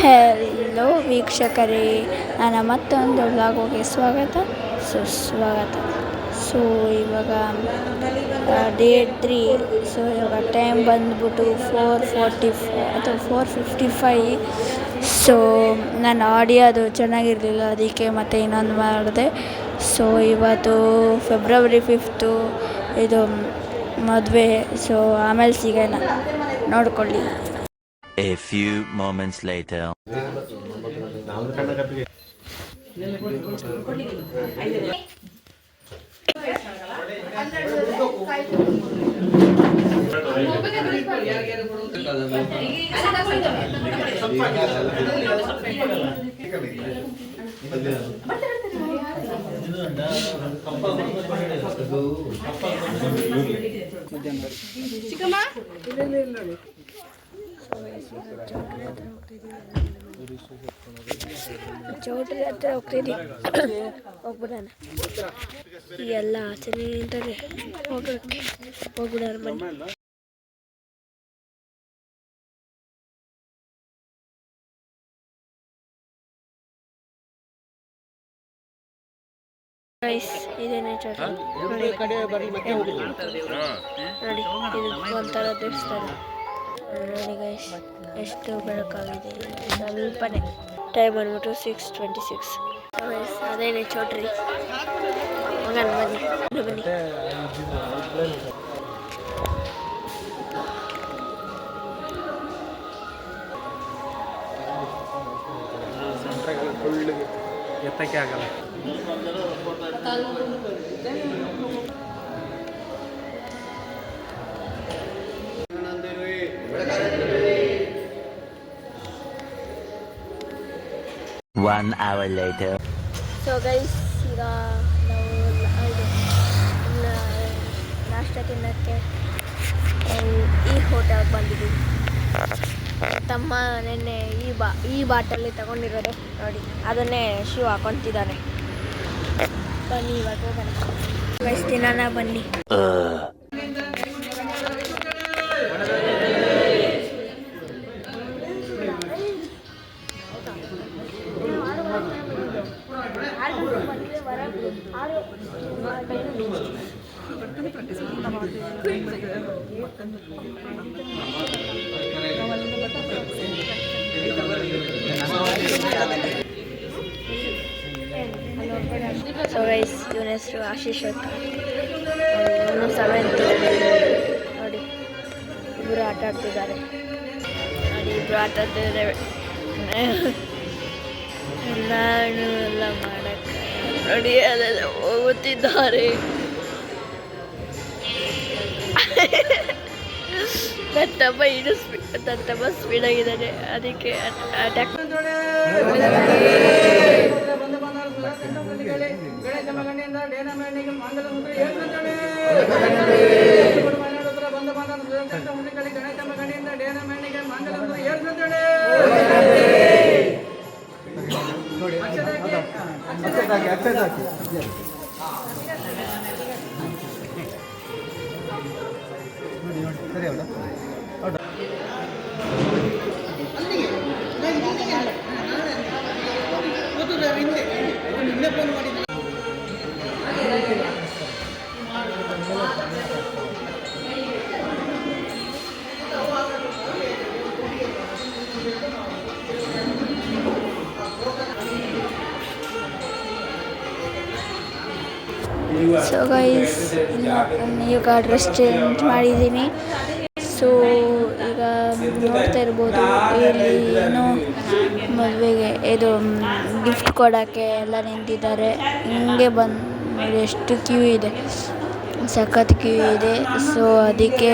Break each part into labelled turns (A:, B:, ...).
A: Hello ವೀಕ್ಷಕರೇ, ನನ್ನ ಮತ್ತೊಂದು ವ್ಲಾಗೋಗೆ ಸ್ವಾಗತ ಸುಸ್ವಾಗತ. ಸೊ ಇವಾಗ ಡೇ 3. ಸೊ ಇವಾಗ ಟೈಮ್ ಬಂದ್ಬಿಟ್ಟು 4:45 ಅಥವಾ 4:55. ಸೊ ನನ್ನ ಆಡಿಯೋ ಅದು ಚೆನ್ನಾಗಿರಲಿಲ್ಲ, ಅದಕ್ಕೆ ಮತ್ತೆ ಇನ್ನೊಂದು ಮಾಡಿದೆ. ಸೊ ಇವತ್ತು ಫೆಬ್ರವರಿ 5th, ಇದು ಮದುವೆ. ಸೊ ಆಮೇಲೆ ಸಿಗೋಣ, ನೋಡ್ಕೊಳ್ಳಿ.
B: A few moments later.
A: ಚೌಟ್ರಿ ಹತ್ರ ಹೋಗ್ತಿದ್ವಿ, ಹೋಗ್ಬಿಡೋಣ. ಎಲ್ಲ ಆಚೆನೇ ನಿಂತಾರೆ, ಹೋಗ್ಬಿಡೋಣ ಬನ್ನಿ. ಇದೇನೇ ಚೌಟ್ರಿ ನೋಡಿ, ಇದು ಒಂಥರ ದೇವಸ್ಥಾನ ನೋಡಿ ಗೈಸ್. ಎಷ್ಟು ಬೆಳಕಾಗಿದೆ, ಸ್ವಲ್ಪನೇ ಟೈಮ್ ಬಂದ್ಬಿಟ್ಟು 6:26. ಅದೇನೇ ಚೌಟ್ರಿ, ಹೋಗೋಣ ಬನ್ನಿ ಬನ್ನಿ.
C: ಎತ್ತಕ್ಕೆ ಆಗಲ್ಲ.
B: One hour later.
A: So guys, ಈಗ ನಾವು ನಾಷ್ಟ ತಿನ್ನೋಕ್ಕೆ ಈ ಹೋಟೆಲ್ಗೆ ಬಂದಿದ್ದೀವಿ. ತಮ್ಮ ನೆನ್ನೆ ಈ ಬಾಟಲ್ಲಿ ತಗೊಂಡಿರೋದು ನೋಡಿ, ಅದನ್ನೇ ಶಿವ ಹಾಕೊತಿದ್ದಾನೆ. ಬನ್ನಿ ಇವಾಗ ಹೋಗೋಣ ಗೈಸ್, ತಿನ್ನೋಣ ಬನ್ನಿ. ಸೊ ಗೈಸ್, ಇವನ ಹೆಸರು ಆಶೀಶ್ ಅಂತ, ಇವನು 7th. ನೋಡಿ ಇಬ್ಬರು ಆಟ ಆಡ್ತಿದ್ದಾರೆ, ನೋಡಿ ಇಬ್ಬರು ಆಟ ಆಡ್ತಿದ್ದಾರೆ. ನಾನು ಎಲ್ಲ ಮಾಡಕ್ಕೆ ನೋಡಿ ಅದೆಲ್ಲ ಹೋಗುತ್ತಿದ್ದಾರೆ. ನನ್ನ ತಮ್ಮ ಸ್ಪೀಡಾಗಿದ್ದಾನೆ, ಅದಕ್ಕೆ ಅಟ್ಯಾಕ್. ಸೊ ಗೈಸ್, ಈಗ ಡ್ರೆಸ್ ಚೇಂಜ್ ಮಾಡಿದ್ದೀನಿ. ಸೊ ಈಗ ನೋಡ್ತಾ ಇರ್ಬೋದು, ಇಲ್ಲಿ ಏನೋ ಮದುವೆಗೆ ಇದು ಗಿಫ್ಟ್ ಕೊಡೋಕ್ಕೆ ಎಲ್ಲ ನಿಂತಿದ್ದಾರೆ. ಹಿಂಗೆ ಬಂದು ಎಷ್ಟು ಕ್ಯೂ ಇದೆ, ಸಖತ್ ಕ್ಯೂ ಇದೆ. ಸೊ ಅದಕ್ಕೆ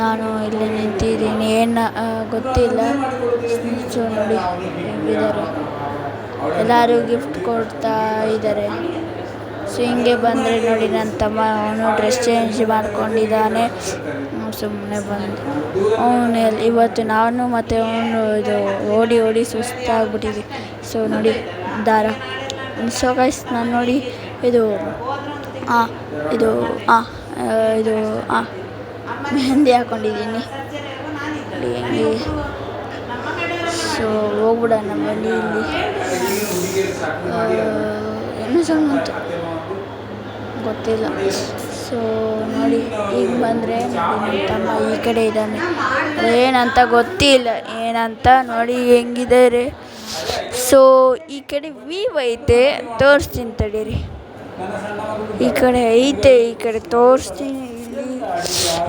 A: ನಾನು ಇಲ್ಲಿ ನಿಂತಿದ್ದೀನಿ, ಏನು ಗೊತ್ತಿಲ್ಲ. ಸೊ ನೋಡಿ ಹೇಗಿದ್ದಾರೆ, ಎಲ್ಲರೂ ಗಿಫ್ಟ್ ಕೊಡ್ತಾ ಇದ್ದಾರೆ. ಸೊ ಹಿಂಗೆ ಬಂದರೆ ನೋಡಿ, ನನ್ನ ತಮ್ಮ ಅವನು ಡ್ರೆಸ್ ಚೇಂಜ್ ಮಾಡ್ಕೊಂಡಿದ್ದಾನೆ. ಸುಮ್ಮನೆ ಬಂದು ಇವತ್ತು ನಾನು ಮತ್ತು ಅವನು ಇದು ಓಡಿ ಸುಸ್ತಾಗ್ಬಿಟ್ಟಿದ್ವಿ. ಸೊ ನೋಡಿ ದಾರ. ಸೊ ಗೈಸ್, ನಾನು ನೋಡಿ ಇದು ಮೆಹಂದಿ ಹಾಕ್ಕೊಂಡಿದ್ದೀನಿ. ಸೊ ಹೋಗ್ಬಿಡೋಣ ಬನ್ನಿ ಇಲ್ಲಿ ಏನೋ ಸಣ್ಣ ಬಂತು ಗೊತ್ತಿಲ್ಲ. ಸೊ ನೋಡಿ ಈಗ ಬಂದರೆ ನಮ್ಮ ತಮ್ಮ ಈ ಕಡೆ ಇದ್ದಾನೆ, ಏನಂತ ಗೊತ್ತಿಲ್ಲ ಏನಂತ ನೋಡಿ ಹೆಂಗಿದ್ದಾರೆ. ಸೊ ಈ ಕಡೆ ವೀವ್ ಐತೆ, ತೋರಿಸ್ತೀನಿ ತಡೀರಿ. ಈ ಕಡೆ ಐತೆ, ಈ ಕಡೆ ತೋರಿಸ್ತೀನಿ. ಇಲ್ಲಿ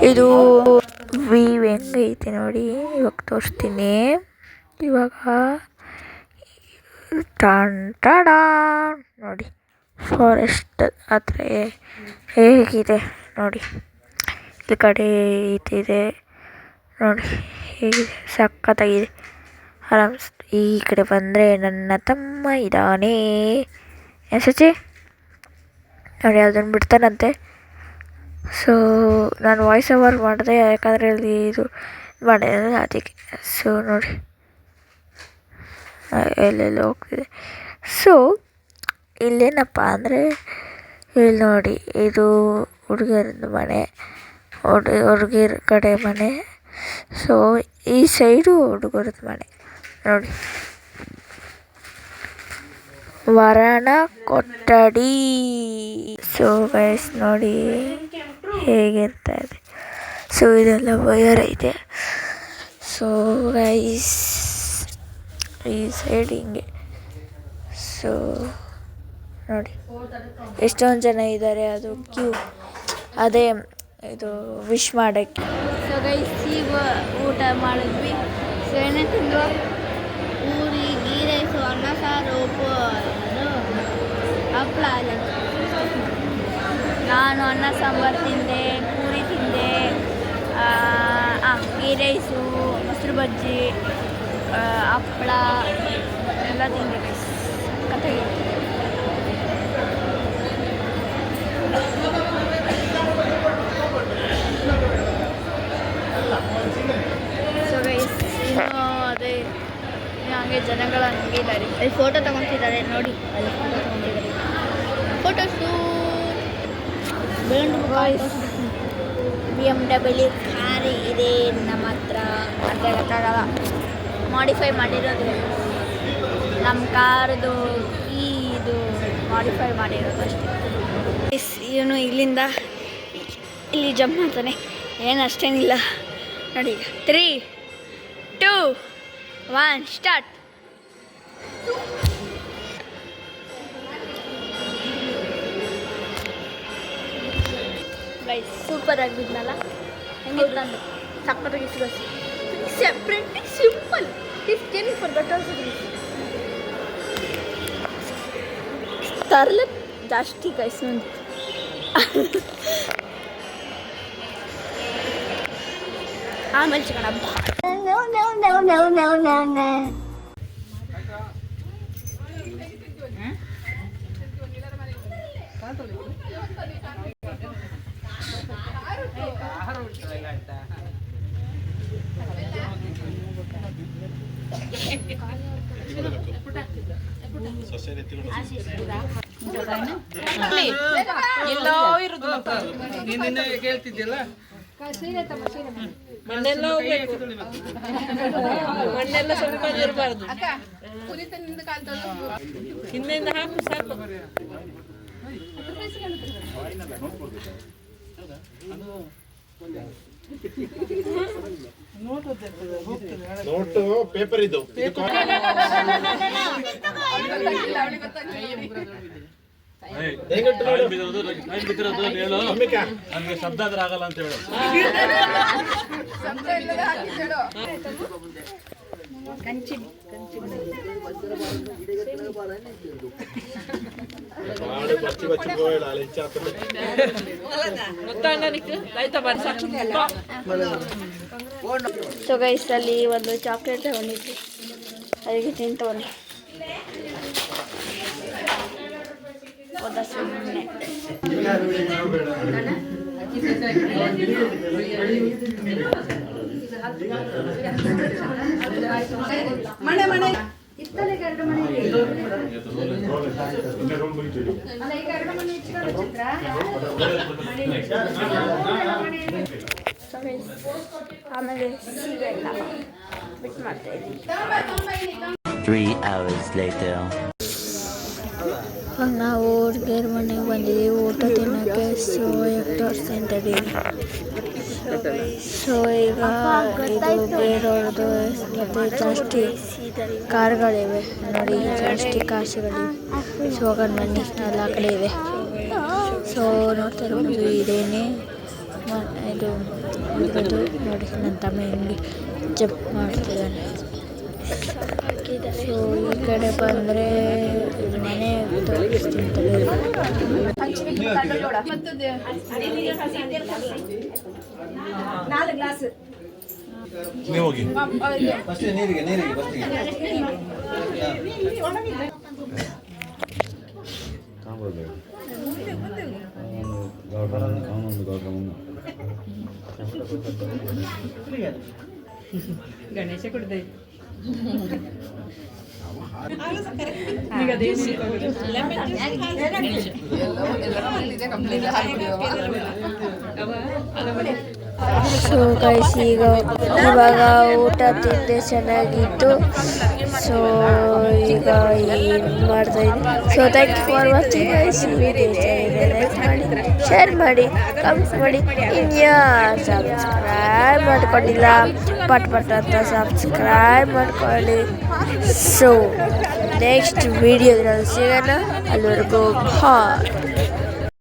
A: ಇದು ವೀವ್ ಹೆಂಗೈತೆ ನೋಡಿ, ಇವಾಗ ತೋರಿಸ್ತೀನಿ. ಇವಾಗ ನೋಡಿ ಫಾರೆಸ್ಟ್ ಹತ್ರ ಹೇಗಿದೆ ನೋಡಿ, ಈ ಕಡೆ ಇದಿದೆ ನೋಡಿ ಹೇಗಿದೆ, ಸಖತ್ತಾಗಿದೆ. ಈ ಕಡೆ ಬಂದರೆ ನನ್ನ ತಮ್ಮ ಇದ್ದಾನೆ ಸಚಿ ನೋಡಿ, ಅದನ್ನು ಬಿಡ್ತಾನಂತೆ. ಸೊ ನಾನು ವಾಯ್ಸ್ ಓವರ್ ಮಾಡಿದೆ, ಯಾಕಂದರೆ ಇಲ್ಲಿ ಇದು ಮಾಡಿದೆ ಅದಕ್ಕೆ. ಸೊ ನೋಡಿ ಎಲ್ಲೆಲ್ಲಿ ಹೋಗ್ತಿದೆ. ಸೊ ಇಲ್ಲೇನಪ್ಪ ಅಂದರೆ ಇಲ್ಲಿ ನೋಡಿ, ಇದು ಹುಡುಗರದ್ದು ಮನೆ, ಹುಡುಗಿರ ಕಡೆ ಮನೆ. ಸೊ ಈ ಸೈಡು ಹುಡುಗರದ್ದು ಮನೆ ನೋಡಿ, ವರನ ಕೊಠಡಿ. ಸೊ ಗೈಸ್ ನೋಡಿ ಹೇಗಿರ್ತಾ ಇದೆ. ಸೊ ಇದೆಲ್ಲ ವಯರ್ ಐತೆ. ಸೊ ಗೈಸ್ ಈ ಸೈಡ್ ಹಿಂಗೆ. ಸೊ ನೋಡಿ ಎಷ್ಟೊಂದು ಜನ ಇದ್ದಾರೆ, ಅದು ಕ್ಯೂ, ಅದೇ ಇದು ವಿಶ್ ಮಾಡೋಕ್ಕೆ. ಸೊ ಗೈಸ್ ಈಗ ಊಟ ಮಾಡಿದ್ವಿ. ಸೊ ಏನೇ ತಿಂದು ಪೂರಿ, ಗೀ ರೈಸು, ಅನ್ನ ಸಾರು, ಹಪ್ಪಳ ಅಲ್ಲ. ನಾನು ಅನ್ನ ಸಾಂಬಾರು ತಿಂದೆ, ಪೂರಿ ತಿಂದೆ, ಗೀ ರೈಸು, ಮೊಸರು ಬಜ್ಜಿ, ಹಪ್ಪಳ ಎಲ್ಲ ತಿಂದೆ ಗೈಸ್. ಕಥೆಗಿತ್ತು. ಸೊ ಗೈಸ್ ಇನ್ನೂ ಅದೇ ಹಂಗೆ ಜನಗಳು ಹಂಗೆ ಇದ್ದಾರೆ. ಅಲ್ಲಿ ಫೋಟೋ ತಗೊತಿದ್ದಾರೆ ನೋಡಿ, ಅಲ್ಲಿ ಫೋಟೋ ತಗೊತಿದ್ದಾರೆ. Photo shoot. BMW ಕಾರ್ ಇದೆ ನಮ್ಮ ಹತ್ರ, ಅಂತ ಹೇಳೋಕ್ಕಾಗಲ್ಲ, ಮಾಡಿಫೈ ಮಾಡಿರೋದು ನಮ್ಮ ಕಾರ್ದು. ಇದು ಮಾಡಿಫೈ ಮಾಡಿರೋದು ಅಷ್ಟೇ. ಇವನು ಇಲ್ಲಿಂದ ಇಲ್ಲಿ ಜಂಪ್ ಮಾಡ್ತಾನೆ, ಏನು ಅಷ್ಟೇನಿಲ್ಲ ನೋಡಿ. 3, 2, 1 ಸ್ಟಾರ್ಟ್. ಗೈಸ್ ಸೂಪರ್ ಆಗಿದ್ನಲ್ಲ, ಹೆಂಗಿತ್ತು ನಂದು ಸಕ್ಕತ್ತಾಗಿ ಸಿಗೋಸಿ ಸೆಪ್ರೇಟ್ ಸಿಂಪಲ್ ಇಸ್ ಕೆನ್ ಫಾರ್ ಬಟ್ ಆಲ್ಸೋ ತರಲೆ ಜಾಸ್ತಿ ಗೈಸ್ ನಂದು. ಆಮೇಲೆ ಚಿಕನ್ ಹಬ್ಬ.
D: ಎಲ್ಲೋ ಇರುದು
C: ನೀನು ಕೇಳ್ತಿದ್ಯಲ್ಲ,
D: ಮಣ್ಣೆಲ್ಲ ಹೋಗ್ಬೇಕು, ಮಣ್ಣೆಲ್ಲ ಸ್ವಲ್ಪ ಇರಬಾರ್ದು. ಹಿಂದೆಯಿಂದ ಹಾಕು ಸಾಕು.
E: ನೋಟು ಪೇಪರ್ ಇದು
C: ನಮ್ಗೆ ಶಬ್ದ ಆದ್ರೆ ಆಗಲ್ಲ ಅಂತ ಹೇಳು.
A: ಸೊ ಗೈಸ್ ಅಲ್ಲಿ ಒಂದು ಚಾಕ್ಲೇಟ್ ತಗೊಂಡಿದ್ವಿ, ಅದಕ್ಕೆ ತಿಂತವನಿ ಸುಮ್ಮನೆ.
D: ಮನೆ ಮನೆ
A: ಆಮೇಲೆ ಸೀರೆ ಎಲ್ಲ ಬಿಟ್ಟು ಮಾಡ್ತಾ ಇದ್ದೀವಿ.
B: 3 hours later.
A: ನಾವು ಹುಡುಗಿಯರ ಮನೆಗೆ ಬಂದಿದ್ದೀವಿ ಊಟ ತಿನ್ನೋಕ್ಕೆ. ಸೊ ಎಕ್ಟರ್ಸ್ ತಿಂತದೆ. ಸೊ ಈಗ ಇದು ಬೇರೆಯವ್ರದ್ದು ಮತ್ತು ಜಾಸ್ತಿ ಕಾರ್ಗಳಿವೆ ನೋಡಿ, ಜಾಸ್ತಿ ಕಾಸುಗಳಿವೆ. ಸೊ ಹೋಗೋಣ ಬನ್ನಿ, ಎಲ್ಲ ಕಡೆ ಇದೆ. ಸೊ ನೋಡ್ತಾ ಇರ್ಬೋದು ಇದೇನೆ ಇದು ಇರೋದು ನೋಡಿ. ನನ್ನ ತಮ್ಮ ಹಿಂಗೆ ಜಂಪ್ ಮಾಡ್ತಿದ್ದಾನೆ. ಸೊ ಈ ಕಡೆ ಬಂದರೆ ಇದು ಮನೆ ತೋರಿಸ್ತೀನಿ.
E: ನೀವು ಹೋಗಿ
D: ಗಣೇಶ ಕುಡ್ದೈತಿ
A: ಸೊ ಗೈಸ್ ಇವಾಗ ಊಟ ತಿಂದೆ ಚೆನ್ನಾಗಿತ್ತು. ಸೊ ಈಗ ಏನು ಮಾಡ್ತಾ ಇದ್ದೀನಿ. So thank you for watching guys. ಈ ವಿಡಿಯೋ ಚೆನ್ನಾಗಿದೆ ಲೈಕ್ ಮಾಡಿ, ಶೇರ್ ಮಾಡಿ, ಕಮೆಂಟ್ ಮಾಡಿ. ಇನ್ಯಾರು ಸಬ್ಸ್ಕ್ರೈಬ್ ಮಾಡ್ಕೊಂಡಿಲ್ಲ ಪಟ್ ಅಂತ ಸಬ್ಸ್ಕ್ರೈಬ್ ಮಾಡ್ಕೊಳ್ಳಿ. ಸೊ ನೆಕ್ಸ್ಟ್ ವಿಡಿಯೋದಲ್ಲಿ ಸಿಗೋಣ. ಅಲ್ಲಿವರೆಗೂ ಬಾಯ್.